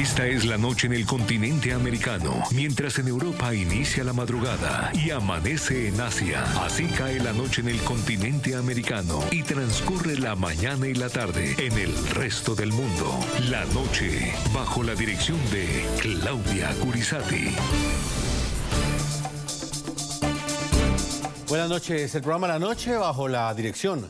Esta es la noche en el continente americano, mientras en Europa inicia la madrugada y amanece en Asia. Así cae la noche en el continente americano y transcurre la mañana y la tarde en el resto del mundo. La noche bajo la dirección de Claudia Gurizati. Buenas noches. El programa La Noche bajo la dirección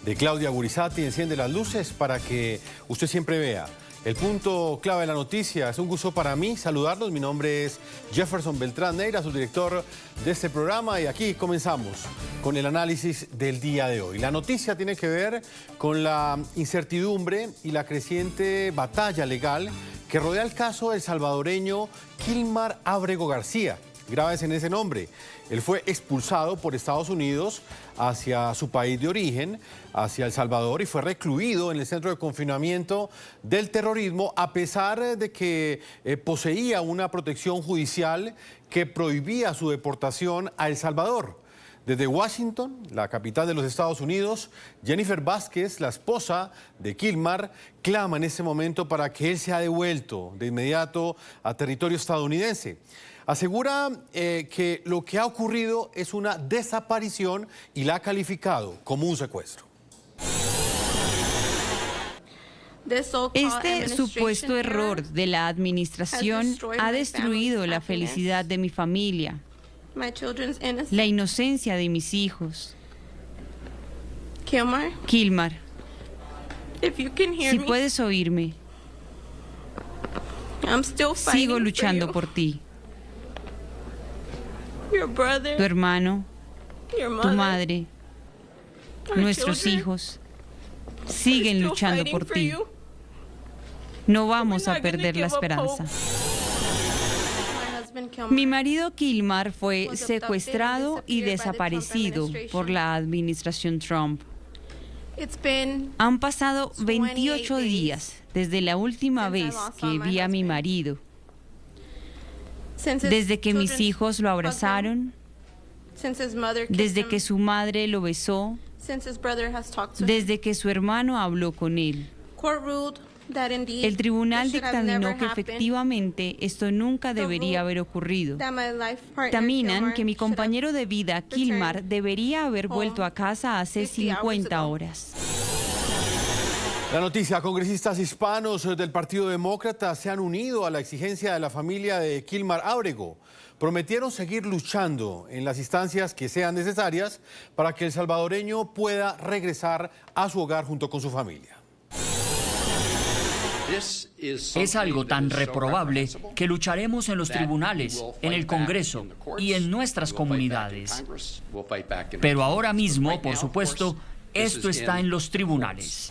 de Claudia Gurizati enciende las luces para que usted siempre vea el punto clave de la noticia. Es un gusto para mí saludarlos. Mi nombre es Jefferson Beltrán Neira, su director de este programa, y aquí comenzamos con el análisis del día de hoy. La noticia tiene que ver con la incertidumbre y la creciente batalla legal que rodea el caso del salvadoreño Kilmar Ábrego García. Graves en ese nombre. Él fue expulsado por Estados Unidos hacia su país de origen, hacia El Salvador, y fue recluido en el centro de confinamiento del terrorismo, a pesar de que poseía una protección judicial que prohibía su deportación a El Salvador. Desde Washington, la capital de los Estados Unidos, Jennifer Vázquez, la esposa de Kilmar, clama en este momento para que él sea devuelto de inmediato a territorio estadounidense. Asegura que lo que ha ocurrido es una desaparición y la ha calificado como un secuestro. Este supuesto error de la administración ha destruido la felicidad de mi familia, la inocencia de mis hijos. Kilmar, si puedes oírme, sigo luchando por ti. Tu hermano, tu madre, nuestros hijos siguen luchando por ti. No vamos a perder la esperanza. Mi marido Kilmar fue secuestrado y desaparecido por la administración Trump. Han pasado 28 días desde la última vez que vi a mi marido. Desde que mis hijos lo abrazaron, desde que su madre lo besó, desde que su hermano habló con él. El tribunal dictaminó que efectivamente esto nunca debería haber ocurrido. Dictaminan que mi compañero de vida, Kilmar, debería haber vuelto a casa hace 50 horas. La noticia: congresistas hispanos del Partido Demócrata se han unido a la exigencia de la familia de Kilmar Ábrego. Prometieron seguir luchando en las instancias que sean necesarias para que el salvadoreño pueda regresar a su hogar junto con su familia. Es algo tan reprobable que lucharemos en los tribunales, en el Congreso y en nuestras comunidades. Pero ahora mismo, por supuesto, esto está en los tribunales.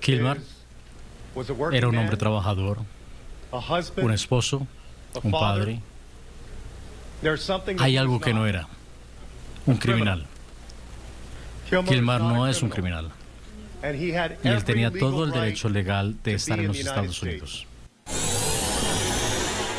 Kilmar era un hombre trabajador, un esposo, un padre. Hay algo que no era: un criminal. Kilmar no es un criminal. Y él tenía todo el derecho legal de estar en los Estados Unidos.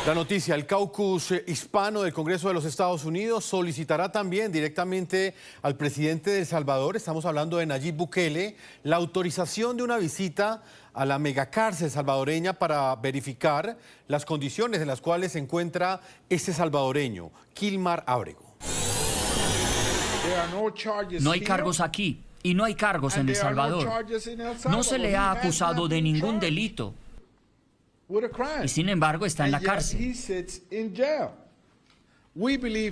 La noticia: el caucus hispano del Congreso de los Estados Unidos solicitará también directamente al presidente de El Salvador, estamos hablando de Nayib Bukele, la autorización de una visita a la megacárcel salvadoreña para verificar las condiciones en las cuales se encuentra este salvadoreño, Kilmar Ábrego. No hay cargos aquí y no hay cargos en El Salvador. No se le ha acusado de ningún delito. Y sin embargo está en la cárcel.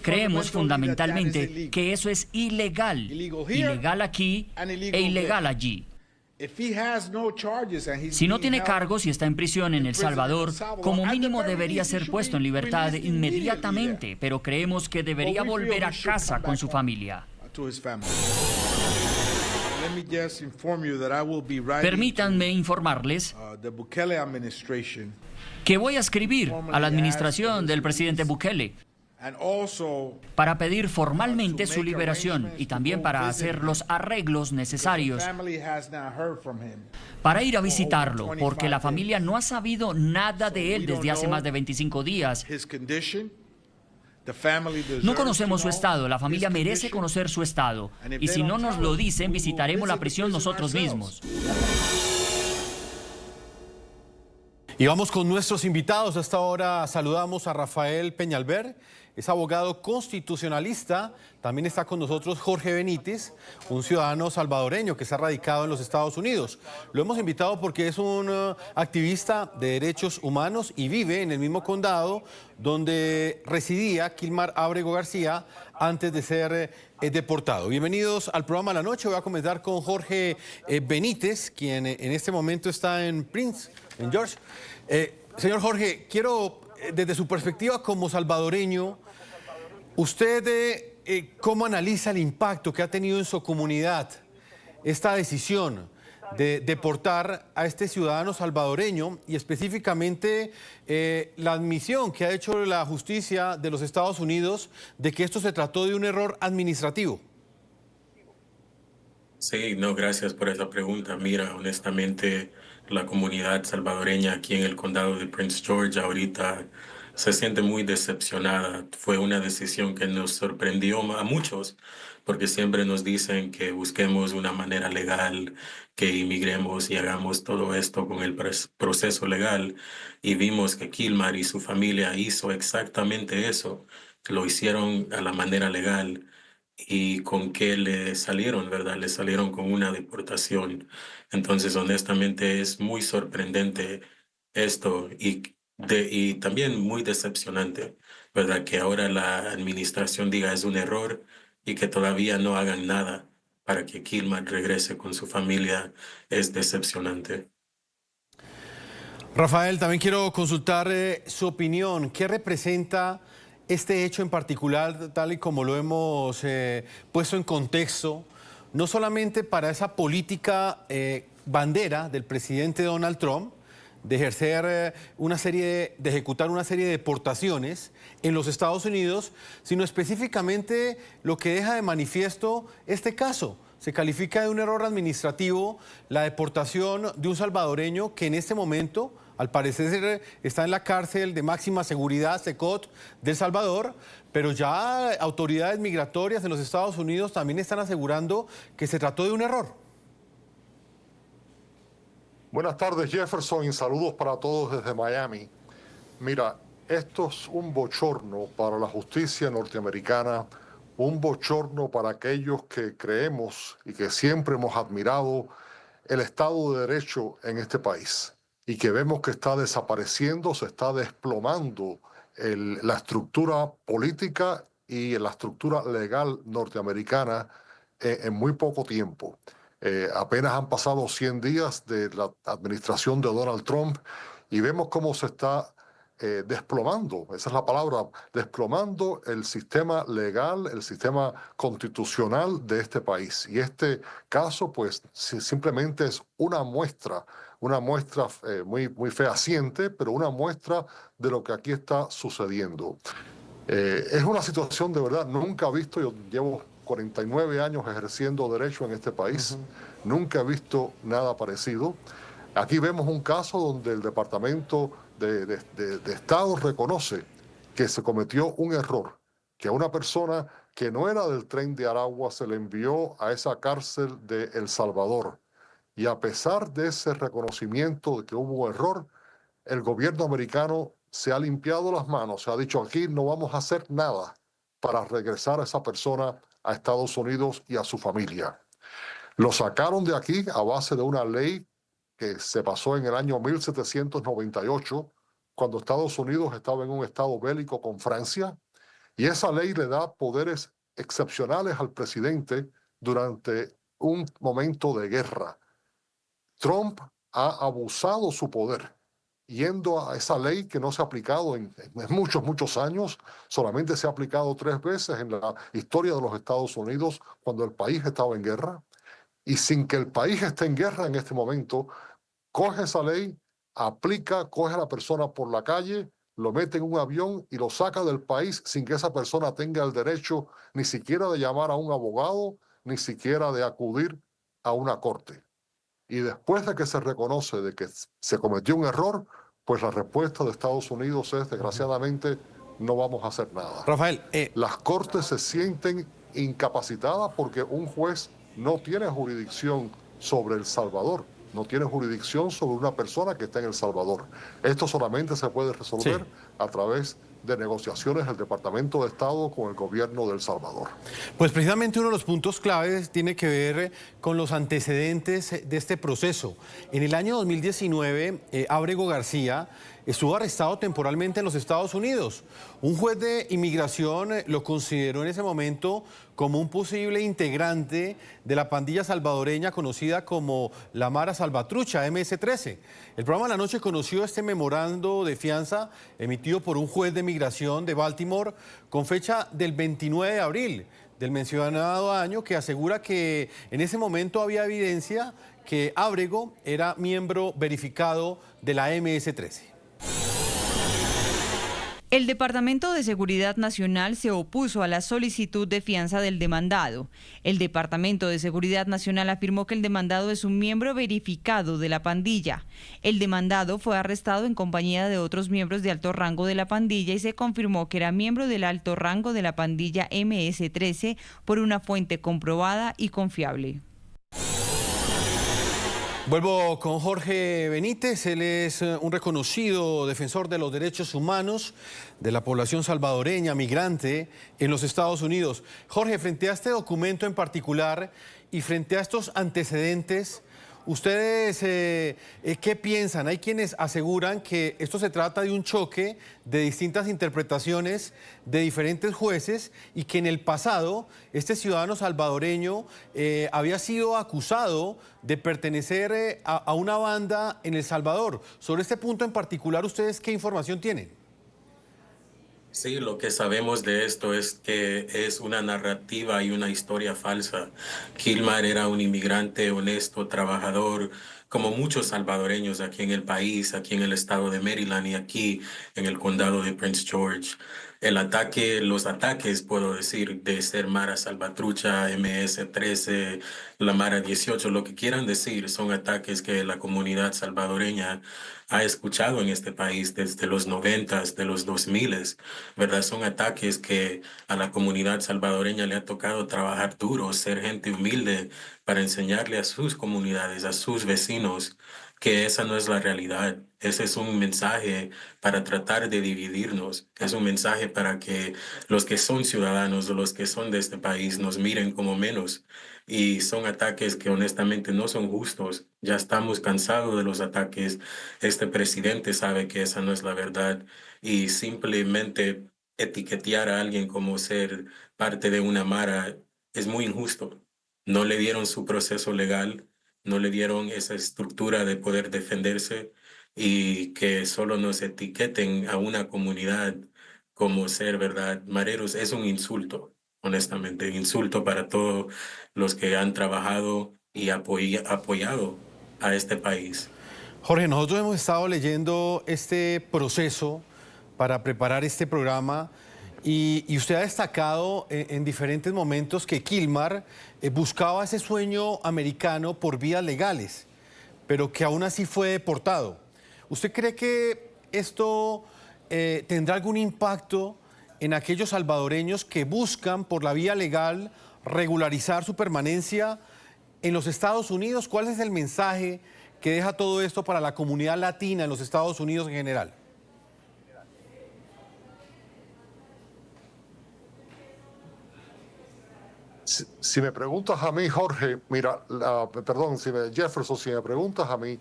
Creemos fundamentalmente que eso es ilegal. Ilegal aquí e ilegal allí. Si no tiene cargos y está en prisión en El Salvador, como mínimo debería ser puesto en libertad inmediatamente, pero creemos que debería volver a casa con su familia. Permítanme informarles que voy a escribir a la administración del presidente Bukele para pedir formalmente su liberación y también para hacer los arreglos necesarios para ir a visitarlo, porque la familia no ha sabido nada de él desde hace más de 25 días. No conocemos su estado, la familia merece conocer su estado. Y si no nos lo dicen, visitaremos la prisión nosotros mismos. Y vamos con nuestros invitados. Hasta ahora saludamos a Rafael Peñalver, es abogado constitucionalista. También está con nosotros Jorge Benítez, un ciudadano salvadoreño que está radicado en los Estados Unidos. Lo hemos invitado porque es un activista de derechos humanos y vive en el mismo condado donde residía Kilmar Ábrego García antes de ser deportado. Bienvenidos al programa La Noche. Voy a comenzar con Jorge Benítez, quien en este momento está en Prince, en George. Señor Jorge, quiero, desde su perspectiva como salvadoreño, usted ¿cómo analiza el impacto que ha tenido en su comunidad esta decisión de deportar a este ciudadano salvadoreño y específicamente la admisión que ha hecho la justicia de los Estados Unidos de que esto se trató de un error administrativo? Sí, no, gracias por esa pregunta. Mira, honestamente, la comunidad salvadoreña aquí en el condado de Prince George ahorita se siente muy decepcionada. Fue una decisión que nos sorprendió a muchos, porque siempre nos dicen que busquemos una manera legal, que inmigremos y hagamos todo esto con el proceso legal. Y vimos que Kilmar y su familia hizo exactamente eso. Lo hicieron a la manera legal. ¿Y con qué le salieron, verdad? Le salieron con una deportación. Entonces, honestamente, es muy sorprendente esto y también muy decepcionante, ¿verdad? Que ahora la administración diga es un error y que todavía no hagan nada para que Kilmar regrese con su familia. Es decepcionante. Rafael, también quiero consultar su opinión. ¿Qué representa este hecho en particular, tal y como lo hemos puesto en contexto, no solamente para esa política bandera del presidente Donald Trump, de ejercer de ejecutar una serie de deportaciones en los Estados Unidos, sino específicamente lo que deja de manifiesto este caso? Se califica de un error administrativo la deportación de un salvadoreño que en este momento, al parecer, está en la cárcel de máxima seguridad, SECOT, de El Salvador, pero ya autoridades migratorias en los Estados Unidos también están asegurando que se trató de un error. Buenas tardes, Jefferson, y saludos para todos desde Miami. Mira, esto es un bochorno para la justicia norteamericana, un bochorno para aquellos que creemos y que siempre hemos admirado el Estado de Derecho en este país y que vemos que está desapareciendo, se está desplomando la estructura política y la estructura legal norteamericana en muy poco tiempo. Apenas han pasado 100 días de la administración de Donald Trump y vemos cómo se está desplomando, esa es la palabra, desplomando el sistema legal, el sistema constitucional de este país. Y este caso, pues, simplemente es una muestra muy fehaciente, pero una muestra de lo que aquí está sucediendo. Es una situación de verdad nunca visto. Yo llevo 49 años ejerciendo derecho en este país. Nunca he visto nada parecido. Aquí vemos un caso donde el Departamento de Estado reconoce que se cometió un error, que a una persona que no era del Tren de Aragua se le envió a esa cárcel de El Salvador. Y a pesar de ese reconocimiento de que hubo error, el gobierno americano se ha limpiado las manos, se ha dicho aquí no vamos a hacer nada para regresar a esa persona a Estados Unidos y a su familia. Lo sacaron de aquí a base de una ley que se pasó en el año 1798, cuando Estados Unidos estaba en un estado bélico con Francia, y esa ley le da poderes excepcionales al presidente durante un momento de guerra. Trump ha abusado su poder, yendo a esa ley que no se ha aplicado en muchos años, solamente se ha aplicado 3 veces en la historia de los Estados Unidos cuando el país estaba en guerra, y sin que el país esté en guerra en este momento, coge esa ley, coge a la persona por la calle, lo mete en un avión y lo saca del país sin que esa persona tenga el derecho ni siquiera de llamar a un abogado, ni siquiera de acudir a una corte. Y después de que se reconoce de que se cometió un error, pues la respuesta de Estados Unidos es, desgraciadamente, no vamos a hacer nada. Rafael, las cortes se sienten incapacitadas porque un juez no tiene jurisdicción sobre El Salvador. no tiene jurisdicción sobre una persona que está en El Salvador. Esto solamente se puede resolver a través de negociaciones del Departamento de Estado con el gobierno de El Salvador. Pues precisamente uno de los puntos claves tiene que ver con los antecedentes de este proceso. En el año 2019, Ábrego García estuvo arrestado temporalmente en los Estados Unidos. Un juez de inmigración lo consideró en ese momento como un posible integrante de la pandilla salvadoreña conocida como la Mara Salvatrucha, MS-13. El programa La Noche conoció este memorando de fianza emitido por un juez de migración de Baltimore con fecha del 29 de abril del mencionado año, que asegura que en ese momento había evidencia que Ábrego era miembro verificado de la MS-13. El Departamento de Seguridad Nacional se opuso a la solicitud de fianza del demandado. El Departamento de Seguridad Nacional afirmó que el demandado es un miembro verificado de la pandilla. El demandado fue arrestado en compañía de otros miembros de alto rango de la pandilla y se confirmó que era miembro del alto rango de la pandilla MS-13 por una fuente comprobada y confiable. Vuelvo con Jorge Benítez. Él es un reconocido defensor de los derechos humanos de la población salvadoreña migrante en los Estados Unidos. Jorge, frente a este documento en particular y frente a estos antecedentes, ¿ustedes qué piensan? Hay quienes aseguran que esto se trata de un choque de distintas interpretaciones de diferentes jueces y que en el pasado este ciudadano salvadoreño había sido acusado de pertenecer a una banda en El Salvador. Sobre este punto en particular, ¿ustedes qué información tienen? Sí, lo que sabemos de esto es que es una narrativa y una historia falsa. Kilmar era un inmigrante honesto, trabajador, como muchos salvadoreños aquí en el país, aquí en el estado de Maryland y aquí en el condado de Prince George. Los ataques, puedo decir, de ser Mara Salvatrucha, MS-13, la Mara 18, lo que quieran decir, son ataques que la comunidad salvadoreña ha escuchado en este país desde los 90s, de los 2000s, ¿verdad? Son ataques que a la comunidad salvadoreña le ha tocado trabajar duro, ser gente humilde para enseñarle a sus comunidades, a sus vecinos, que esa no es la realidad. Ese es un mensaje para tratar de dividirnos. Es un mensaje para que los que son ciudadanos o los que son de este país nos miren como menos. Y son ataques que honestamente no son justos. Ya estamos cansados de los ataques. Este presidente sabe que esa no es la verdad. Y simplemente etiquetear a alguien como ser parte de una mara es muy injusto. No le dieron su proceso legal, no le dieron esa estructura de poder defenderse y que solo nos etiqueten a una comunidad como ser, ¿verdad?, mareros, es un insulto, honestamente, insulto para todos los que han trabajado y apoyado a este país. Jorge, nosotros hemos estado leyendo este proceso para preparar este programa y usted ha destacado en diferentes momentos que Kilmar buscaba ese sueño americano por vías legales, pero que aún así fue deportado. ¿Usted cree que esto tendrá algún impacto en aquellos salvadoreños que buscan por la vía legal regularizar su permanencia en los Estados Unidos? ¿Cuál es el mensaje que deja todo esto para la comunidad latina en los Estados Unidos en general? Si me preguntas a mí, Jorge, mira, Jefferson, si me preguntas a mí,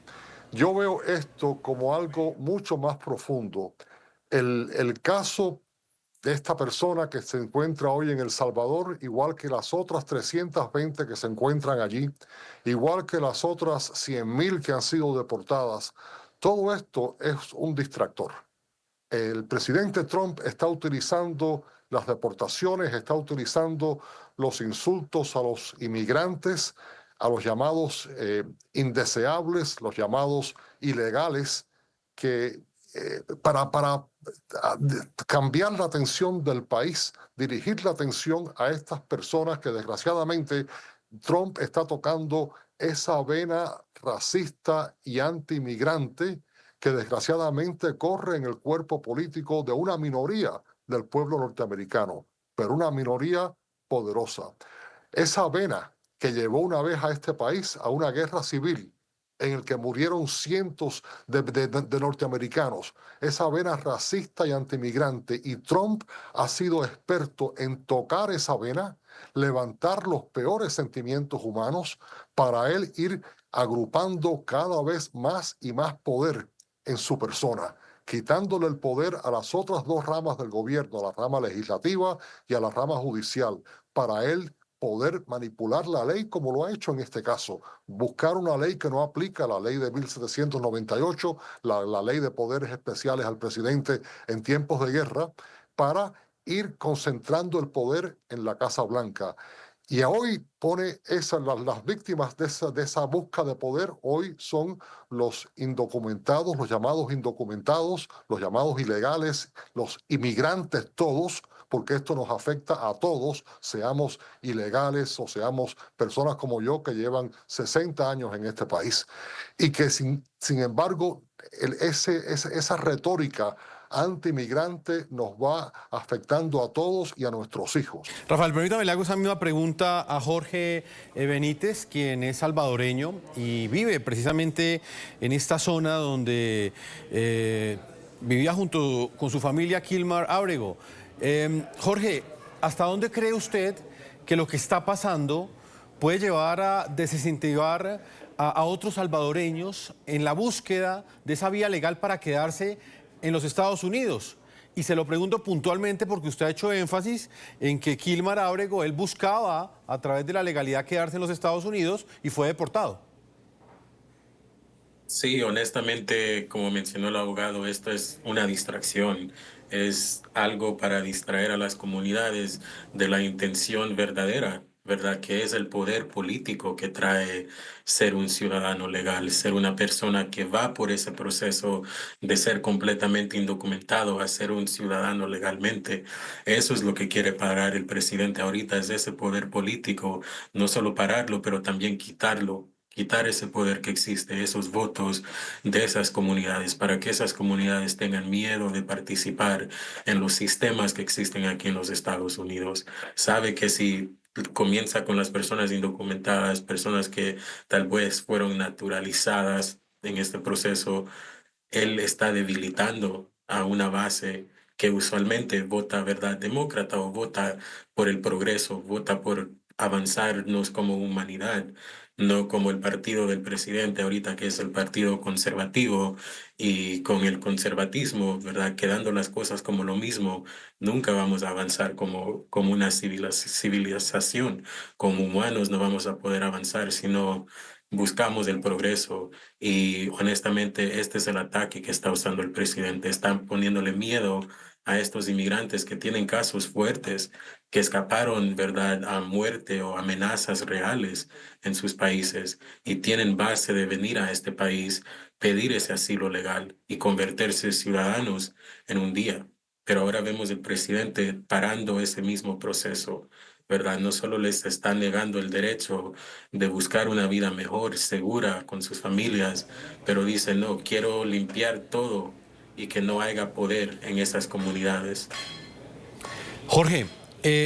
yo veo esto como algo mucho más profundo. El caso de esta persona que se encuentra hoy en El Salvador, igual que las otras 320 que se encuentran allí, igual que las otras 100,000 que han sido deportadas, todo esto es un distractor. El presidente Trump está utilizando las deportaciones, está utilizando los insultos a los inmigrantes, a los llamados indeseables, los llamados ilegales, para cambiar la atención del país, dirigir la atención a estas personas que desgraciadamente Trump está tocando esa vena racista y anti-inmigrante que desgraciadamente corre en el cuerpo político de una minoría del pueblo norteamericano, pero una minoría poderosa. Esa vena que llevó una vez a este país a una guerra civil en el que murieron cientos de norteamericanos, esa vena racista y antimigrante, y Trump ha sido experto en tocar esa vena, levantar los peores sentimientos humanos para él ir agrupando cada vez más y más poder en su persona, quitándole el poder a las otras dos ramas del gobierno, a la rama legislativa y a la rama judicial, para él poder manipular la ley como lo ha hecho en este caso, buscar una ley que no aplica, la ley de 1798, la ley de poderes especiales al presidente en tiempos de guerra, para ir concentrando el poder en la Casa Blanca. Y hoy pone las víctimas de esa búsqueda de poder, hoy son los indocumentados, los llamados indocumentados, los llamados ilegales, los inmigrantes todos, porque esto nos afecta a todos, seamos ilegales o seamos personas como yo que llevan 60 años en este país. Y que sin embargo, esa retórica antimigrante nos va afectando a todos y a nuestros hijos. Rafael, permítame, le hago esa misma pregunta a Jorge Benítez, quien es salvadoreño y vive precisamente en esta zona donde vivía junto con su familia Kilmar Ábrego. Jorge, ¿hasta dónde cree usted que lo que está pasando puede llevar a desincentivar a otros salvadoreños en la búsqueda de esa vía legal para quedarse en los Estados Unidos? Y se lo pregunto puntualmente porque usted ha hecho énfasis en que Kilmar Ábrego, él buscaba a través de la legalidad quedarse en los Estados Unidos y fue deportado. Sí, honestamente, como mencionó el abogado, esto es una distracción. Es algo para distraer a las comunidades de la intención verdadera, ¿verdad? Que es el poder político que trae ser un ciudadano legal, ser una persona que va por ese proceso de ser completamente indocumentado a ser un ciudadano legalmente. Eso es lo que quiere parar el presidente ahorita, es ese poder político, no solo pararlo, pero también quitarlo. Quitar ese poder que existe, esos votos de esas comunidades, para que esas comunidades tengan miedo de participar en los sistemas que existen aquí en los Estados Unidos. Sabe que si comienza con las personas indocumentadas, personas que tal vez fueron naturalizadas en este proceso, él está debilitando a una base que usualmente vota, ¿verdad?, demócrata o vota por el progreso, vota por avanzarnos como humanidad, no como el partido del presidente ahorita, que es el partido conservativo, y con el conservatismo, ¿verdad?, quedando las cosas como lo mismo, nunca vamos a avanzar como una civilización. Como humanos no vamos a poder avanzar si no buscamos el progreso. Y honestamente este es el ataque que está usando el presidente. Están poniéndole miedo a estos inmigrantes que tienen casos fuertes, que escaparon, ¿verdad?, a muerte o amenazas reales en sus países y tienen base de venir a este país, pedir ese asilo legal y convertirse en ciudadanos en un día. Pero ahora vemos el presidente parando ese mismo proceso, ¿verdad? No solo les está negando el derecho de buscar una vida mejor, segura con sus familias, pero dice, no, quiero limpiar todo y que no haya poder en esas comunidades. Jorge,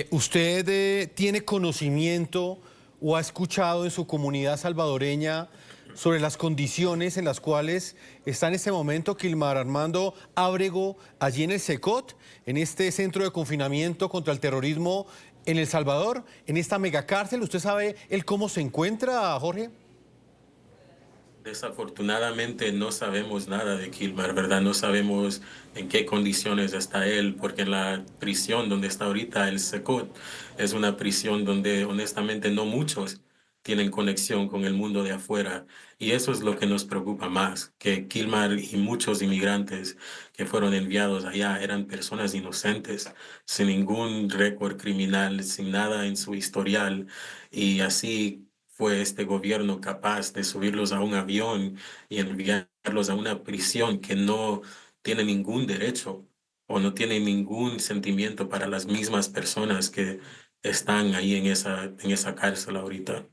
¿usted tiene conocimiento o ha escuchado en su comunidad salvadoreña sobre las condiciones en las cuales está en este momento Kilmar Armando Ábrego allí en el SECOT, en este centro de confinamiento contra el terrorismo en El Salvador, en esta megacárcel? ¿Usted sabe él cómo se encuentra, Jorge? Desafortunadamente no sabemos nada de Kilmar, ¿verdad? No sabemos en qué condiciones está él, porque en la prisión donde está ahorita, el SECOT, es una prisión donde honestamente no muchos tienen conexión con el mundo de afuera. Y eso es lo que nos preocupa más, que Kilmar y muchos inmigrantes que fueron enviados allá eran personas inocentes, sin ningún récord criminal, sin nada en su historial, y así fue este gobierno capaz de subirlos a un avión y enviarlos a una prisión que no tiene ningún derecho o no tiene ningún sentimiento para las mismas personas que están ahí en esa cárcel ahorita.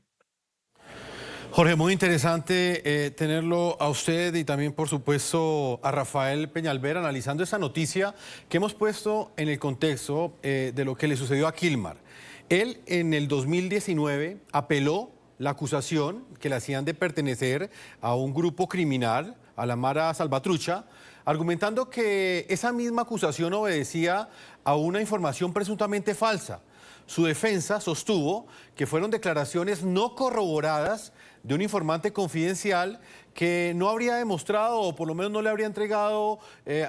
Jorge, muy interesante tenerlo a usted y también, por supuesto, a Rafael Peñalver analizando esa noticia que hemos puesto en el contexto de lo que le sucedió a Kilmar. Él en el 2019 apeló la acusación que le hacían de pertenecer a un grupo criminal, a la Mara Salvatrucha, argumentando que esa misma acusación obedecía a una información presuntamente falsa. Su defensa sostuvo que fueron declaraciones no corroboradas de un informante confidencial que no habría demostrado, o por lo menos no le habría entregado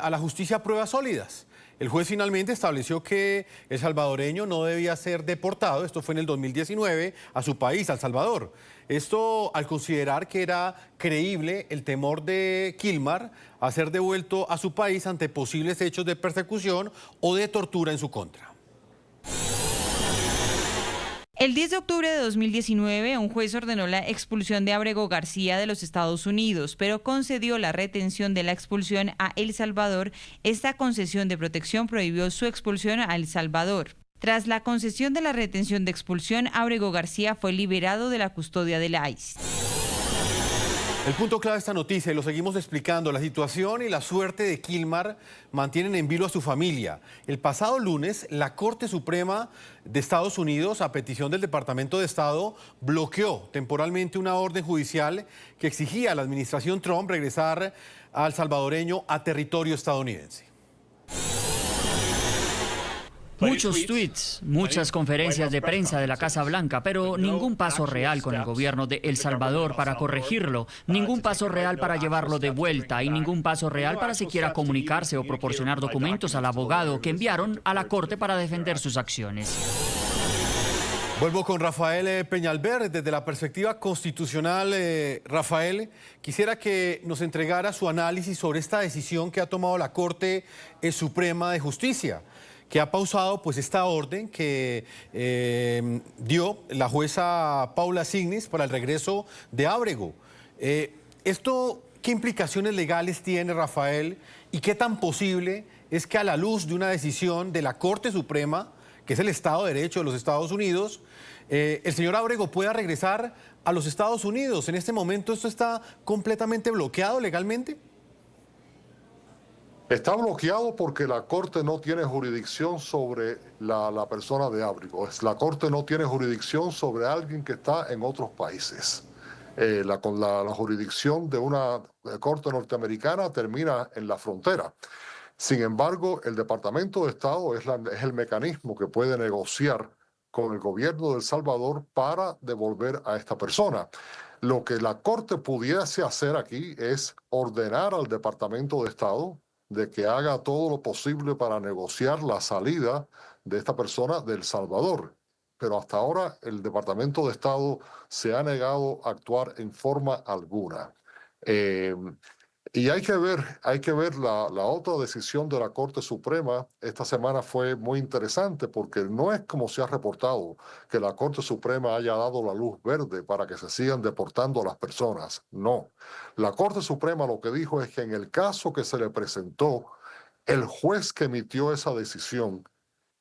a la justicia pruebas sólidas. El juez finalmente estableció que el salvadoreño no debía ser deportado, esto fue en el 2019, a su país, a El Salvador. Esto al considerar que era creíble el temor de Kilmar a ser devuelto a su país ante posibles hechos de persecución o de tortura en su contra. El 10 de octubre de 2019, un juez ordenó la expulsión de Ábrego García de los Estados Unidos, pero concedió la retención de la expulsión a El Salvador. Esta concesión de protección prohibió su expulsión a El Salvador. Tras la concesión de la retención de expulsión, Ábrego García fue liberado de la custodia de la ICE. El punto clave de esta noticia, y lo seguimos explicando, la situación y la suerte de Kilmar mantienen en vilo a su familia. El pasado lunes, la Corte Suprema de Estados Unidos, a petición del Departamento de Estado, bloqueó temporalmente una orden judicial que exigía a la administración Trump regresar al salvadoreño a territorio estadounidense. Muchos tweets, muchas conferencias de prensa de la Casa Blanca, pero ningún paso real con el gobierno de El Salvador para corregirlo, ningún paso real para llevarlo de vuelta y ningún paso real para siquiera comunicarse o proporcionar documentos al abogado que enviaron a la Corte para defender sus acciones. Vuelvo con Rafael Peñalver. Desde la perspectiva constitucional, Rafael, quisiera que nos entregara su análisis sobre esta decisión que ha tomado la Corte Suprema de Justicia, que ha pausado pues esta orden que dio la jueza Paula Signis para el regreso de Ábrego. ¿Esto qué implicaciones legales tiene, Rafael? ¿Y qué tan posible es que a la luz de una decisión de la Corte Suprema, que es el Estado de Derecho de los Estados Unidos, el señor Ábrego pueda regresar a los Estados Unidos? En este momento, ¿esto está completamente bloqueado legalmente? Está bloqueado porque la Corte no tiene jurisdicción sobre la persona de Ábrego. La Corte no tiene jurisdicción sobre alguien que está en otros países. La jurisdicción de una Corte norteamericana termina en la frontera. Sin embargo, el Departamento de Estado es el mecanismo que puede negociar con el gobierno de El Salvador para devolver a esta persona. Lo que la Corte pudiese hacer aquí es ordenar al Departamento de Estado de que haga todo lo posible para negociar la salida de esta persona de El Salvador. Pero hasta ahora el Departamento de Estado se ha negado a actuar en forma alguna. Y hay que ver la otra decisión de la Corte Suprema. Esta semana fue muy interesante porque no es como se ha reportado que la Corte Suprema haya dado la luz verde para que se sigan deportando a las personas. No. La Corte Suprema lo que dijo es que en el caso que se le presentó, el juez que emitió esa decisión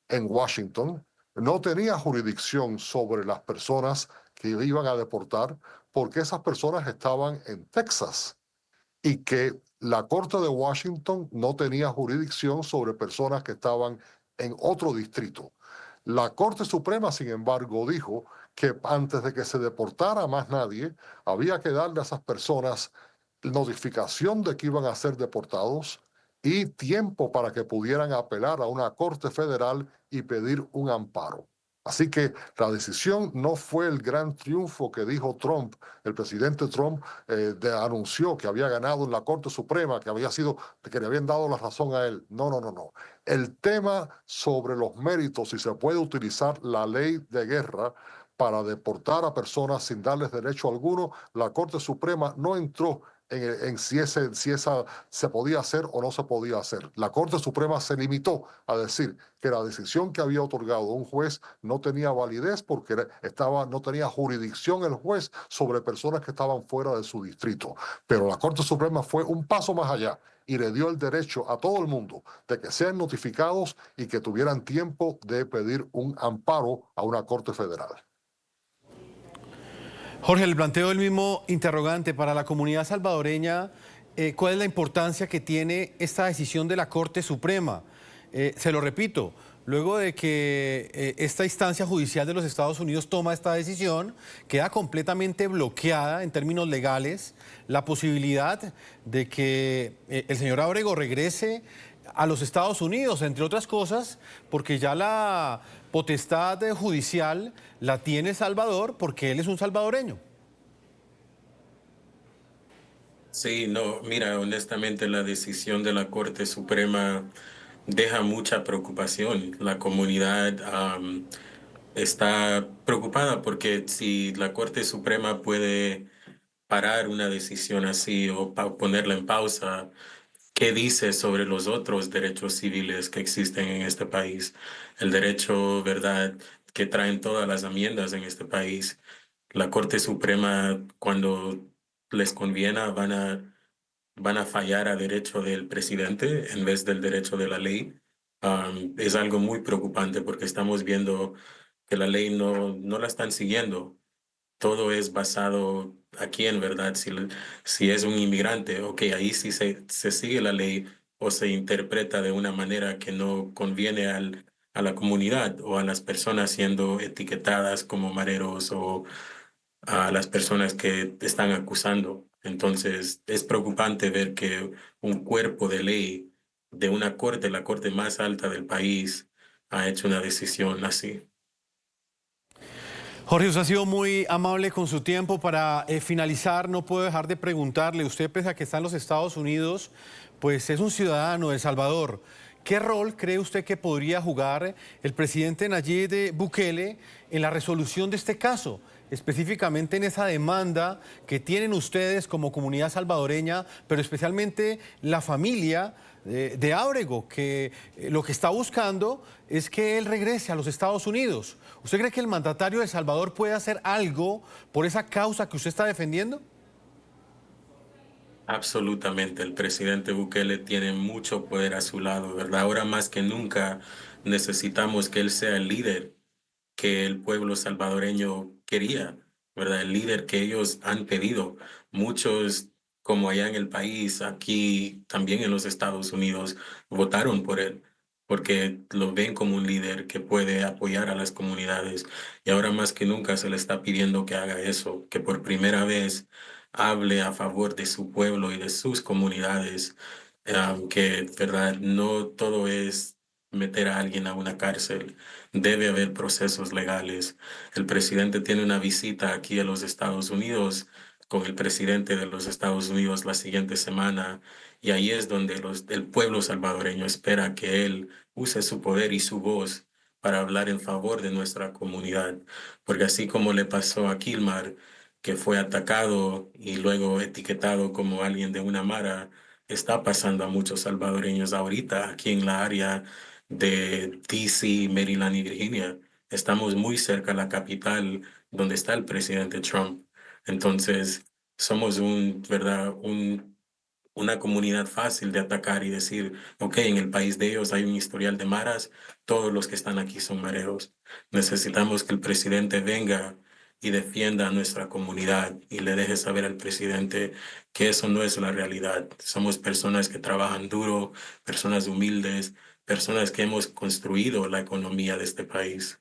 en Washington no tenía jurisdicción sobre las personas que iban a deportar porque esas personas estaban en Texas, y que la Corte de Washington no tenía jurisdicción sobre personas que estaban en otro distrito. La Corte Suprema, sin embargo, dijo que antes de que se deportara a más nadie, había que darle a esas personas notificación de que iban a ser deportados y tiempo para que pudieran apelar a una Corte Federal y pedir un amparo. Así que la decisión no fue el gran triunfo que dijo Trump. El presidente Trump anunció que había ganado en la Corte Suprema, que le habían dado la razón a él. No. El tema sobre los méritos, si se puede utilizar la ley de guerra para deportar a personas sin darles derecho alguno, la Corte Suprema no entró en si esa se podía hacer o no se podía hacer. La Corte Suprema se limitó a decir que la decisión que había otorgado un juez no tenía validez porque no tenía jurisdicción el juez sobre personas que estaban fuera de su distrito. Pero la Corte Suprema fue un paso más allá y le dio el derecho a todo el mundo de que sean notificados y que tuvieran tiempo de pedir un amparo a una Corte Federal. Jorge, el planteo del mismo interrogante para la comunidad salvadoreña. ¿Cuál es la importancia que tiene esta decisión de la Corte Suprema? Se lo repito, luego de que esta instancia judicial de los Estados Unidos toma esta decisión, queda completamente bloqueada en términos legales la posibilidad de que el señor Ábrego regrese a los Estados Unidos, entre otras cosas, porque ya la potestad judicial la tiene El Salvador porque él es un salvadoreño. Sí, no, mira, honestamente la decisión de la Corte Suprema deja mucha preocupación. La comunidad está preocupada porque si la Corte Suprema puede parar una decisión así o ponerla en pausa, ¿qué dice sobre los otros derechos civiles que existen en este país? El derecho, ¿verdad?, que traen todas las enmiendas en este país. La Corte Suprema, cuando les conviene, van a fallar a derecho del presidente en vez del derecho de la ley. Es algo muy preocupante porque estamos viendo que la ley no la están siguiendo. Todo es basado aquí en verdad. Si es un inmigrante, ok, ahí sí se sigue la ley o se interpreta de una manera que no conviene a la comunidad o a las personas siendo etiquetadas como mareros o a las personas que te están acusando. Entonces, es preocupante ver que un cuerpo de ley de una corte, la corte más alta del país, ha hecho una decisión así. Jorge, usted ha sido muy amable con su tiempo. Para finalizar, no puedo dejar de preguntarle, usted pese a que está en los Estados Unidos, pues es un ciudadano de El Salvador. ¿Qué rol cree usted que podría jugar el presidente Nayib Bukele en la resolución de este caso? Específicamente en esa demanda que tienen ustedes como comunidad salvadoreña, pero especialmente la familia de Ábrego, que lo que está buscando es que él regrese a los Estados Unidos. ¿Usted cree que el mandatario de El Salvador puede hacer algo por esa causa que usted está defendiendo? Absolutamente, el presidente Bukele tiene mucho poder a su lado, ¿verdad? Ahora más que nunca necesitamos que él sea el líder que el pueblo salvadoreño quería, ¿verdad? El líder que ellos han pedido. Muchos, como allá en el país, aquí también en los Estados Unidos, votaron por él, porque lo ven como un líder que puede apoyar a las comunidades. Y ahora más que nunca se le está pidiendo que haga eso, que por primera vez hable a favor de su pueblo y de sus comunidades, que, ¿verdad? No todo es meter a alguien a una cárcel. Debe haber procesos legales. El presidente tiene una visita aquí a los Estados Unidos con el presidente de los Estados Unidos la siguiente semana y ahí es donde el pueblo salvadoreño espera que él use su poder y su voz para hablar en favor de nuestra comunidad. Porque así como le pasó a Kilmar, que fue atacado y luego etiquetado como alguien de una mara, está pasando a muchos salvadoreños ahorita aquí en la área de DC, Maryland y Virginia. Estamos muy cerca de la capital donde está el presidente Trump. Entonces, somos ¿verdad? Una comunidad fácil de atacar y decir, ok, en el país de ellos hay un historial de maras, todos los que están aquí son mareros. Necesitamos que el presidente venga y defienda a nuestra comunidad y le deje saber al presidente que eso no es la realidad. Somos personas que trabajan duro, personas humildes, personas que hemos construido la economía de este país.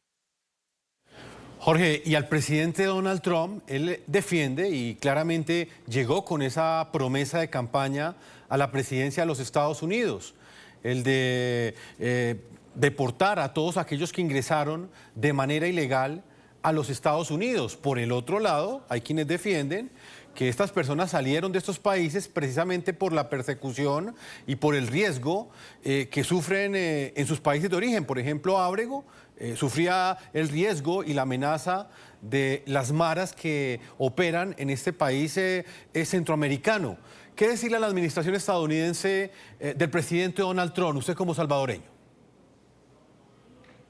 Jorge, y al presidente Donald Trump, él defiende y claramente llegó con esa promesa de campaña a la presidencia de los Estados Unidos, el de deportar a todos aquellos que ingresaron de manera ilegal a los Estados Unidos. Por el otro lado, hay quienes defienden que estas personas salieron de estos países precisamente por la persecución y por el riesgo que sufren en sus países de origen. Por ejemplo, Ábrego sufría el riesgo y la amenaza de las maras que operan en este país centroamericano. ¿Qué decirle a la administración estadounidense del presidente Donald Trump, usted como salvadoreño?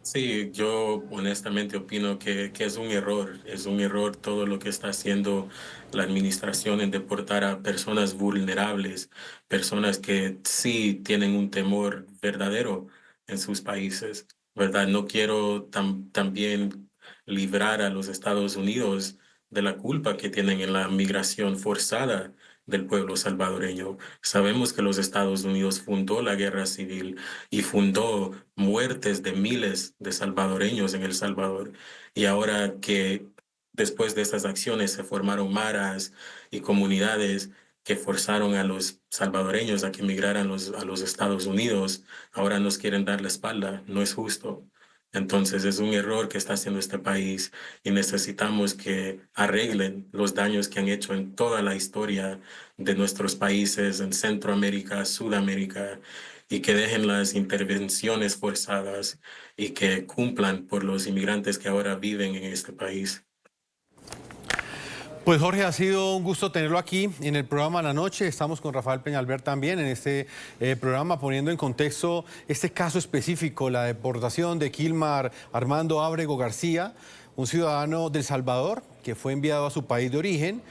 Sí, yo honestamente opino que es un error todo lo que está haciendo la administración en deportar a personas vulnerables, personas que sí tienen un temor verdadero en sus países, ¿verdad? No quiero también librar a los Estados Unidos de la culpa que tienen en la migración forzada del pueblo salvadoreño. Sabemos que los Estados Unidos fundó la guerra civil y fundó muertes de miles de salvadoreños en El Salvador. Y ahora que después de esas acciones se formaron maras y comunidades que forzaron a los salvadoreños a que emigraran a los Estados Unidos, ahora nos quieren dar la espalda. No es justo. Entonces es un error que está haciendo este país y necesitamos que arreglen los daños que han hecho en toda la historia de nuestros países, en Centroamérica, Sudamérica, y que dejen las intervenciones forzadas y que cumplan por los inmigrantes que ahora viven en este país. Pues Jorge, ha sido un gusto tenerlo aquí en el programa La Noche. Estamos con Rafael Peñalver también en este programa, poniendo en contexto este caso específico, la deportación de Kilmar Armando Ábrego García, un ciudadano de El Salvador que fue enviado a su país de origen.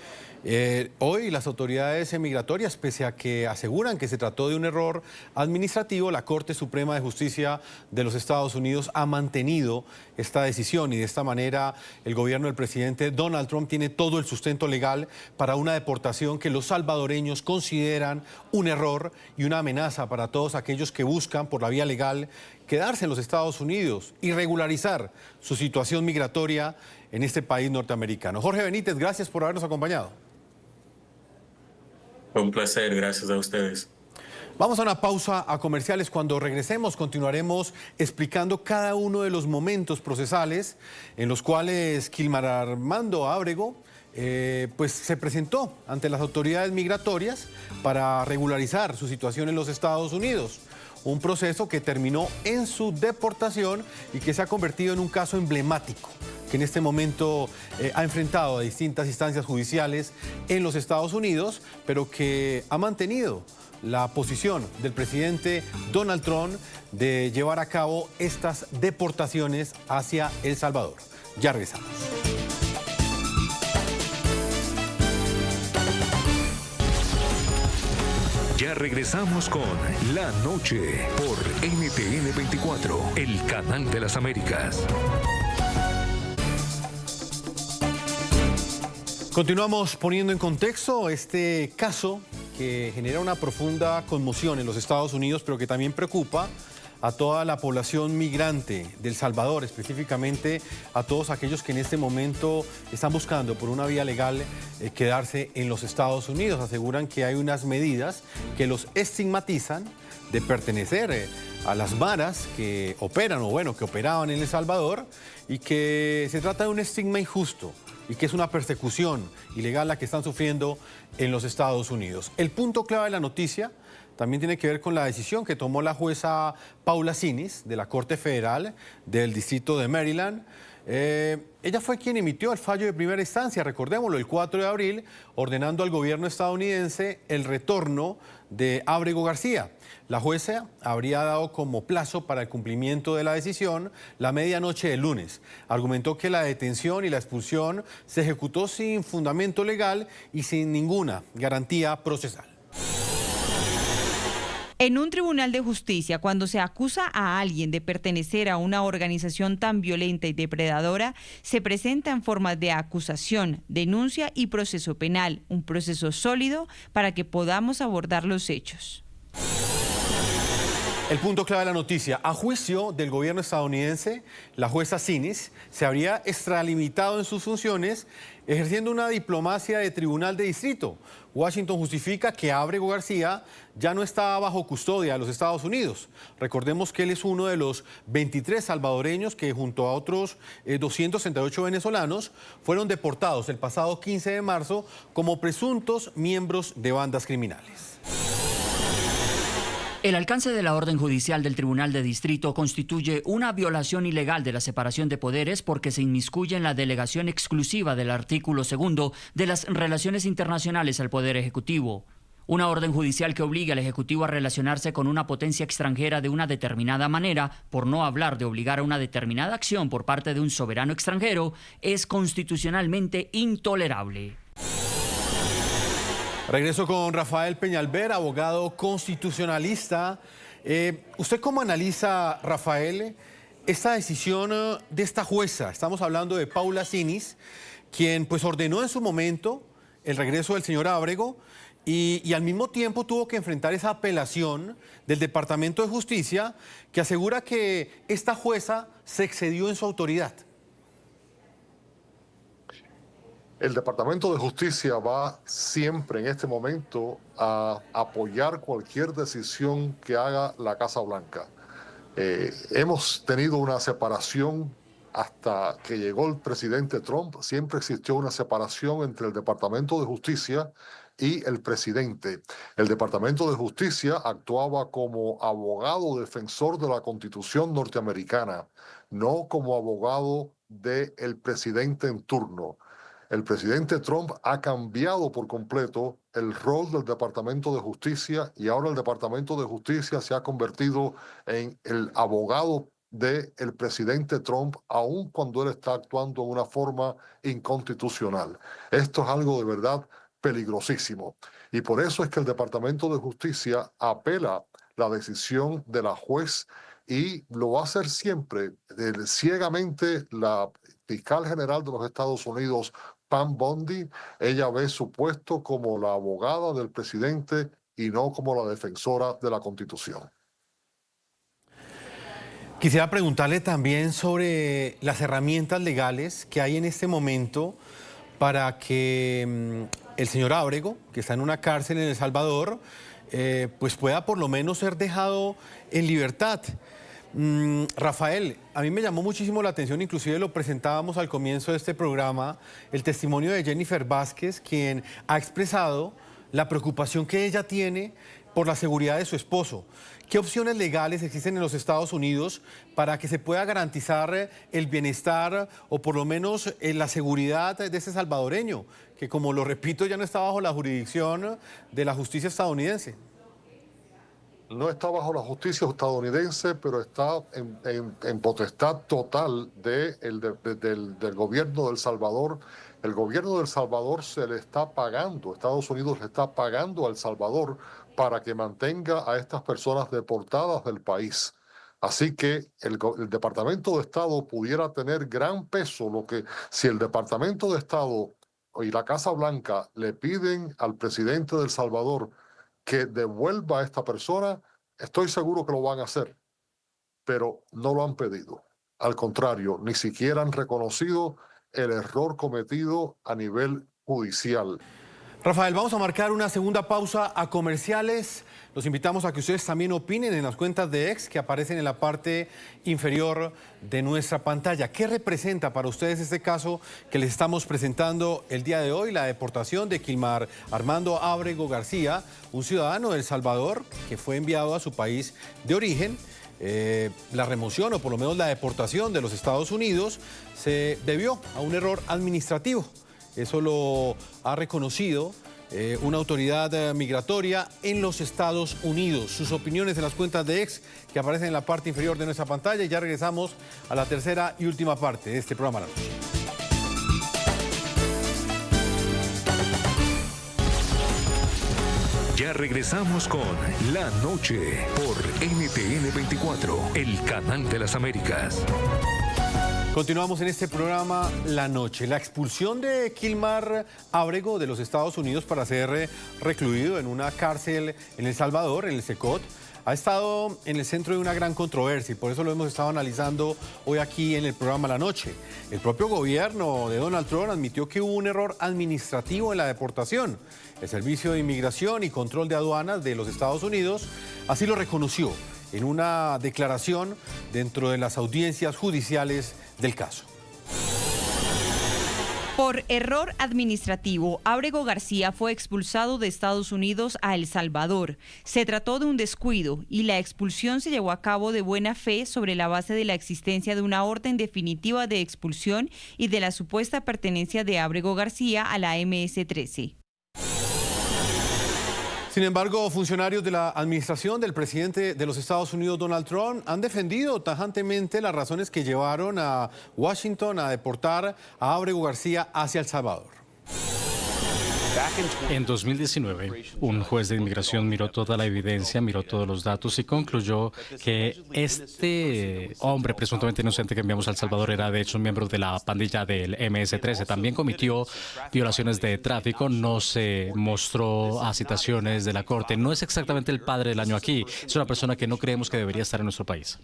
Hoy las autoridades migratorias, pese a que aseguran que se trató de un error administrativo, la Corte Suprema de Justicia de los Estados Unidos ha mantenido esta decisión y de esta manera el gobierno del presidente Donald Trump tiene todo el sustento legal para una deportación que los salvadoreños consideran un error y una amenaza para todos aquellos que buscan por la vía legal quedarse en los Estados Unidos y regularizar su situación migratoria en este país norteamericano. Jorge Benítez, gracias por habernos acompañado. Fue un placer, gracias a ustedes. Vamos a una pausa a comerciales. Cuando regresemos continuaremos explicando cada uno de los momentos procesales en los cuales Kilmar Armando Ábrego pues se presentó ante las autoridades migratorias para regularizar su situación en los Estados Unidos. Un proceso que terminó en su deportación y que se ha convertido en un caso emblemático que en este momento ha enfrentado a distintas instancias judiciales en los Estados Unidos, pero que ha mantenido la posición del presidente Donald Trump de llevar a cabo estas deportaciones hacia El Salvador. Ya regresamos. Ya regresamos con La Noche por NTN 24, el canal de las Américas. Continuamos poniendo en contexto este caso que genera una profunda conmoción en los Estados Unidos, pero que también preocupa a toda la población migrante de El Salvador, específicamente a todos aquellos que en este momento están buscando por una vía legal quedarse en los Estados Unidos. Aseguran que hay unas medidas que los estigmatizan de pertenecer a las maras que operan o bueno, que operaban en El Salvador y que se trata de un estigma injusto y que es una persecución ilegal la que están sufriendo en los Estados Unidos. El punto clave de la noticia también tiene que ver con la decisión que tomó la jueza Paula Sinis de la Corte Federal del Distrito de Maryland. Ella fue quien emitió el fallo de primera instancia, recordémoslo, el 4 de abril, ordenando al gobierno estadounidense el retorno de Ábrego García. La jueza habría dado como plazo para el cumplimiento de la decisión la medianoche del lunes. Argumentó que la detención y la expulsión se ejecutó sin fundamento legal y sin ninguna garantía procesal. En un tribunal de justicia, cuando se acusa a alguien de pertenecer a una organización tan violenta y depredadora, se presenta en forma de acusación, denuncia y proceso penal, un proceso sólido para que podamos abordar los hechos. El punto clave de la noticia: a juicio del gobierno estadounidense, la jueza Sinis se habría extralimitado en sus funciones ejerciendo una diplomacia de tribunal de distrito. Washington justifica que Ábrego García ya no está bajo custodia de los Estados Unidos. Recordemos que él es uno de los 23 salvadoreños que junto a otros 268 venezolanos fueron deportados el pasado 15 de marzo como presuntos miembros de bandas criminales. El alcance de la orden judicial del Tribunal de Distrito constituye una violación ilegal de la separación de poderes porque se inmiscuye en la delegación exclusiva del artículo 2 de las relaciones internacionales al Poder Ejecutivo. Una orden judicial que obliga al Ejecutivo a relacionarse con una potencia extranjera de una determinada manera, por no hablar de obligar a una determinada acción por parte de un soberano extranjero, es constitucionalmente intolerable. Regreso con Rafael Peñalver, abogado constitucionalista. ¿Usted cómo analiza, Rafael, esta decisión de esta jueza? Estamos hablando de Paula Sinis, quien pues ordenó en su momento el regreso del señor Ábrego y al mismo tiempo tuvo que enfrentar esa apelación del Departamento de Justicia que asegura que esta jueza se excedió en su autoridad. El Departamento de Justicia va siempre en este momento a apoyar cualquier decisión que haga la Casa Blanca. Hemos tenido una separación hasta que llegó el presidente Trump. Siempre existió una separación entre el Departamento de Justicia y el presidente. El Departamento de Justicia actuaba como abogado defensor de la Constitución norteamericana, no como abogado del presidente en turno. El presidente Trump ha cambiado por completo el rol del Departamento de Justicia y ahora el Departamento de Justicia se ha convertido en el abogado del presidente Trump, aun cuando él está actuando de una forma inconstitucional. Esto es algo de verdad peligrosísimo. Y por eso es que el Departamento de Justicia apela la decisión de la juez y lo va a hacer siempre. Ciegamente, la fiscal general de los Estados Unidos, Pam Bondi, ella ve su puesto como la abogada del presidente y no como la defensora de la Constitución. Quisiera preguntarle también sobre las herramientas legales que hay en este momento para que el señor Ábrego, que está en una cárcel en El Salvador, pues pueda por lo menos ser dejado en libertad. Rafael, a mí me llamó muchísimo la atención, inclusive lo presentábamos al comienzo de este programa, el testimonio de Jennifer Vázquez, quien ha expresado la preocupación que ella tiene por la seguridad de su esposo. ¿Qué opciones legales existen en los Estados Unidos para que se pueda garantizar el bienestar o por lo menos la seguridad de ese salvadoreño, que como lo repito ya no está bajo la jurisdicción de la justicia estadounidense? No está bajo la justicia estadounidense, pero está en potestad total del gobierno de El Salvador. El gobierno de El Salvador se le está pagando, Estados Unidos le está pagando a El Salvador para que mantenga a estas personas deportadas del país. Así que el Departamento de Estado pudiera tener gran peso, si el Departamento de Estado y la Casa Blanca le piden al presidente de El Salvador que devuelva a esta persona, estoy seguro que lo van a hacer, pero no lo han pedido. Al contrario, ni siquiera han reconocido el error cometido a nivel judicial. Rafael, vamos a marcar una segunda pausa a comerciales. Los invitamos a que ustedes también opinen en las cuentas de X que aparecen en la parte inferior de nuestra pantalla. ¿Qué representa para ustedes este caso que les estamos presentando el día de hoy? La deportación de Kilmar Armando Ábrego García, un ciudadano de El Salvador que fue enviado a su país de origen. La remoción o por lo menos la deportación de los Estados Unidos se debió a un error administrativo. Eso lo ha reconocido una autoridad migratoria en los Estados Unidos. Sus opiniones en las cuentas de X que aparecen en la parte inferior de nuestra pantalla. Y ya regresamos a la tercera y última parte de este programa La Noche. Ya regresamos con La Noche por NTN 24, el canal de las Américas. Continuamos en este programa La Noche. La expulsión de Kilmar Ábrego de los Estados Unidos para ser recluido en una cárcel en El Salvador, en el Secot, ha estado en el centro de una gran controversia y por eso lo hemos estado analizando hoy aquí en el programa La Noche. El propio gobierno de Donald Trump admitió que hubo un error administrativo en la deportación. El Servicio de Inmigración y Control de Aduanas de los Estados Unidos así lo reconoció en una declaración dentro de las audiencias judiciales del caso. Por error administrativo, Ábrego García fue expulsado de Estados Unidos a El Salvador. Se trató de un descuido y la expulsión se llevó a cabo de buena fe sobre la base de la existencia de una orden definitiva de expulsión y de la supuesta pertenencia de Ábrego García a la MS-13. Sin embargo, funcionarios de la administración del presidente de los Estados Unidos, Donald Trump, han defendido tajantemente las razones que llevaron a Washington a deportar a Ábrego García hacia El Salvador. En 2019, un juez de inmigración miró toda la evidencia, miró todos los datos y concluyó que este hombre presuntamente inocente que enviamos a El Salvador era de hecho un miembro de la pandilla del MS-13. También cometió violaciones de tráfico, no se mostró a citaciones de la corte. No es exactamente el padre del año aquí, es una persona que no creemos que debería estar en nuestro país.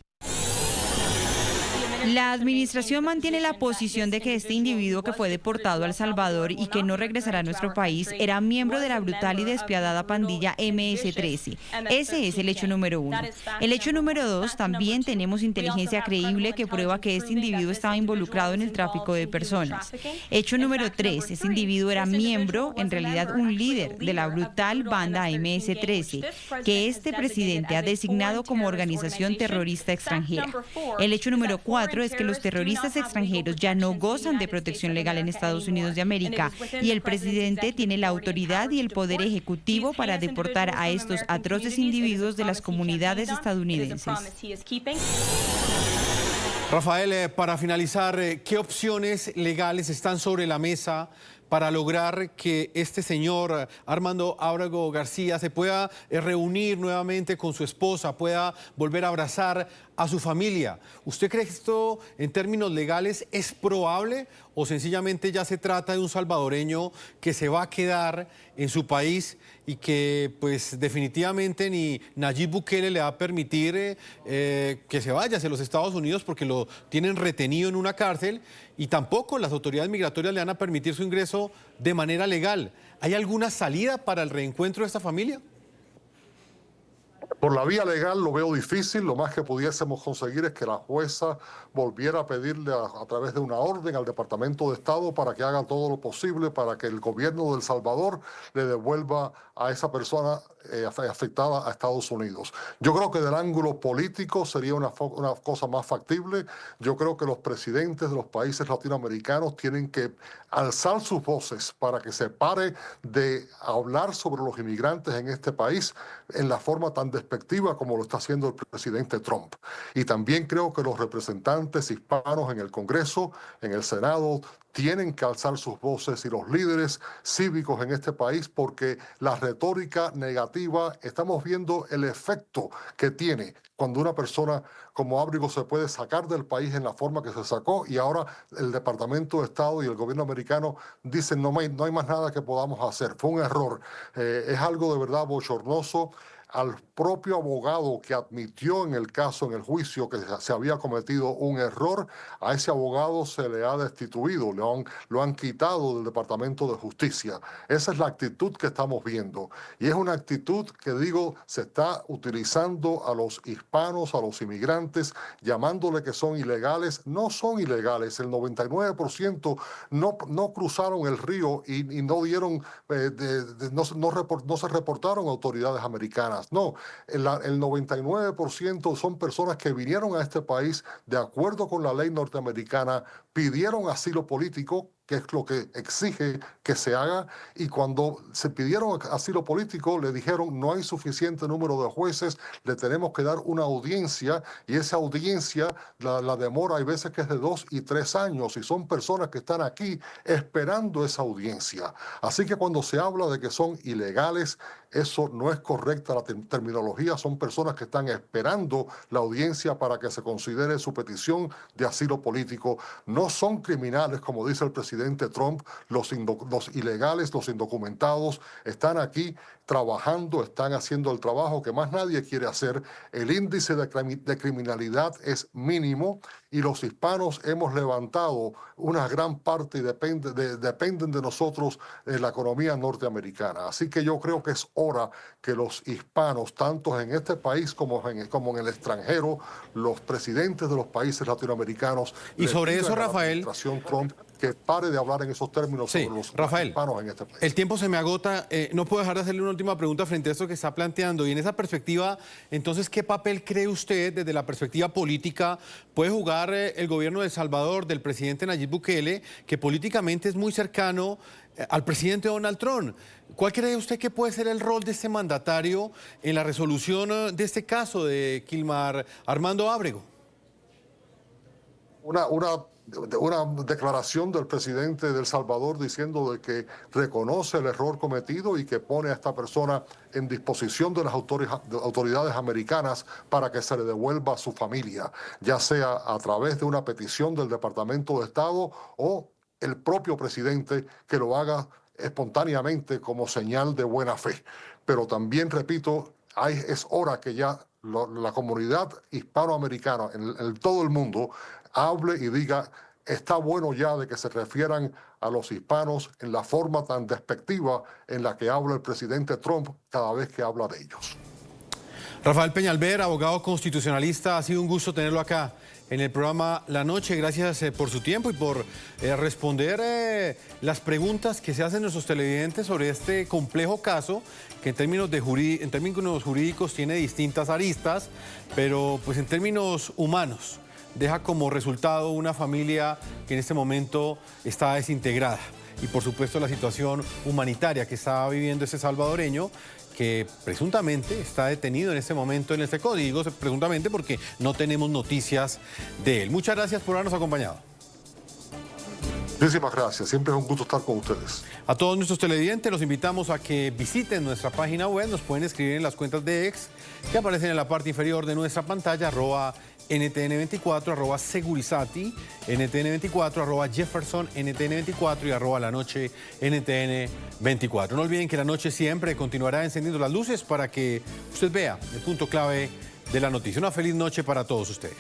La administración mantiene la posición de que este individuo que fue deportado a El Salvador y que no regresará a nuestro país era miembro de la brutal y despiadada pandilla MS-13. Ese es el hecho número 1. El hecho número 2, también tenemos inteligencia creíble que prueba que este individuo estaba involucrado en el tráfico de personas. Hecho número 3, ese individuo era miembro, en realidad un líder de la brutal banda MS-13, que este presidente ha designado como organización terrorista extranjera. El hecho número 4 es que los terroristas extranjeros ya no gozan de protección legal en Estados Unidos de América y el presidente tiene la autoridad y el poder ejecutivo para deportar a estos atroces individuos de las comunidades estadounidenses. Rafael, para finalizar, ¿qué opciones legales están sobre la mesa para lograr que este señor Armando Ábrego García se pueda reunir nuevamente con su esposa, pueda volver a abrazar a su familia? ¿Usted cree que esto en términos legales es probable o sencillamente ya se trata de un salvadoreño que se va a quedar en su país y que pues definitivamente ni Nayib Bukele le va a permitir que se vaya hacia los Estados Unidos porque lo tienen retenido en una cárcel y tampoco las autoridades migratorias le van a permitir su ingreso de manera legal? ¿Hay alguna salida para el reencuentro de esta familia? Por la vía legal lo veo difícil. Lo más que pudiésemos conseguir es que la jueza volviera a pedirle a través de una orden al Departamento de Estado para que haga todo lo posible para que el gobierno de El Salvador le devuelva a esa persona afectada a Estados Unidos. Yo creo que del ángulo político sería una cosa más factible. Yo creo que los presidentes de los países latinoamericanos tienen que alzar sus voces para que se pare de hablar sobre los inmigrantes en este país en la forma tan despectiva como lo está haciendo el presidente Trump. Y también creo que los representantes hispanos en el Congreso, en el Senado, tienen que alzar sus voces y los líderes cívicos en este país porque la retórica negativa, estamos viendo el efecto que tiene cuando una persona como Ábrego se puede sacar del país en la forma que se sacó y ahora el Departamento de Estado y el gobierno americano dicen no hay más nada que podamos hacer. Fue un error. Es algo de verdad bochornoso. Al propio abogado que admitió en el caso, en el juicio, que se había cometido un error, a ese abogado se le ha destituido, lo han quitado del Departamento de Justicia. Esa es la actitud que estamos viendo. Y es una actitud que, digo, se está utilizando a los hispanos, a los inmigrantes, llamándole que son ilegales. No son ilegales. El 99% no cruzaron el río y no dieron, no se reportaron a autoridades americanas. No, el 99% son personas que vinieron a este país de acuerdo con la ley norteamericana, pidieron asilo político, que es lo que exige que se haga, y cuando se pidieron asilo político le dijeron no hay suficiente número de jueces, le tenemos que dar una audiencia, y esa audiencia, la demora hay veces que es de 2 y 3 años, y son personas que están aquí esperando esa audiencia. Así que cuando se habla de que son ilegales, eso no es correcta la terminología, son personas que están esperando la audiencia para que se considere su petición de asilo político. No son criminales, como dice el presidente Trump. Los ilegales, los indocumentados están aquí trabajando, están haciendo el trabajo que más nadie quiere hacer. El índice de criminalidad es mínimo y los hispanos hemos levantado una gran parte y dependen de nosotros en la economía norteamericana. Así que yo creo que es hora que los hispanos, tanto en este país como en el extranjero, los presidentes de los países latinoamericanos, y sobre eso, Rafael, la administración Trump, que pare de hablar en esos términos sobre los hispanos en este país. El tiempo se me agota. No puedo dejar de hacerle una última pregunta frente a esto que está planteando. Y en esa perspectiva, entonces, ¿qué papel cree usted desde la perspectiva política puede jugar el gobierno de El Salvador, del presidente Nayib Bukele, que políticamente es muy cercano al presidente Donald Trump? ¿Cuál cree usted que puede ser el rol de este mandatario en la resolución de este caso de Kilmar Armando Ábrego? Una una declaración del presidente de El Salvador diciendo de que reconoce el error cometido y que pone a esta persona en disposición de las autoridades americanas para que se le devuelva a su familia, ya sea a través de una petición del Departamento de Estado o el propio presidente que lo haga espontáneamente como señal de buena fe. Pero también, repito, es hora que ya la comunidad hispanoamericana en todo el mundo hable y diga: está bueno ya de que se refieran a los hispanos en la forma tan despectiva en la que habla el presidente Trump cada vez que habla de ellos. Rafael Peñalver, abogado constitucionalista, ha sido un gusto tenerlo acá en el programa La Noche. Gracias por su tiempo y por responder las preguntas que se hacen nuestros televidentes sobre este complejo caso que en términos jurídicos tiene distintas aristas, pero pues en términos humanos deja como resultado una familia que en este momento está desintegrada. Y por supuesto la situación humanitaria que está viviendo ese salvadoreño, que presuntamente está detenido en este momento en este código, presuntamente porque no tenemos noticias de él. Muchas gracias por habernos acompañado. Muchísimas gracias, siempre es un gusto estar con ustedes. A todos nuestros televidentes los invitamos a que visiten nuestra página web, nos pueden escribir en las cuentas de X que aparecen en la parte inferior de nuestra pantalla, @NTN24, @Segurizati, NTN24, @Jefferson, NTN24 y @La Noche, NTN24. No olviden que La Noche siempre continuará encendiendo las luces para que usted vea el punto clave de la noticia. Una feliz noche para todos ustedes.